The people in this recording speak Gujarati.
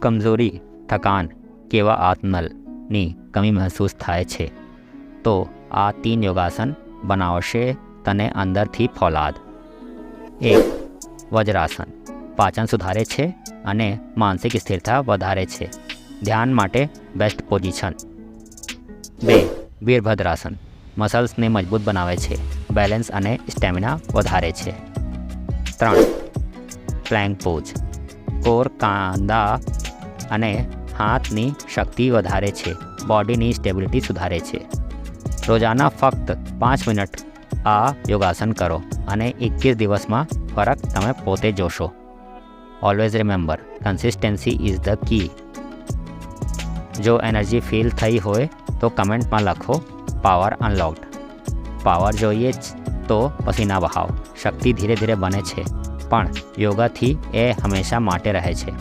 કમજોરી, થકાન કેવા આત્મબળની કમી મહેસૂસ થાય છે તો આ 3 યોગાસન બનાવશે તને અંદરથી ફોલાદ. 1. વજ્રાસન. પાચન સુધારે છે અને માનસિક સ્થિરતા વધારે છે. ધ્યાન માટે બેસ્ટ પોઝિશન. 2. વીરભદ્રાસન. મસલ્સને મજબૂત બનાવે છે, બેલેન્સ અને સ્ટેમિના વધારે છે. 3. Planck pose. કોર, કાંધા અને હાથની શક્તિ વધારે છે, બોડીની સ્ટેબિલિટી સુધારે છે. રોજાના ફક્ત 5 મિનિટ આ યોગાસન કરો અને 21 દિવસમાં ફરક તમે પોતે જોશો. Always remember, consistency is the key. જો એનર્જી ફીલ થઈ હોય તો કમેન્ટમાં લખો પાવર અનલોક્ડ. પાવર જોઈએ જ તો પસીના બહાવ. શક્તિ ધીરે ધીરે બને છે પણ યોગાથી એ હંમેશા માટે રહે છે.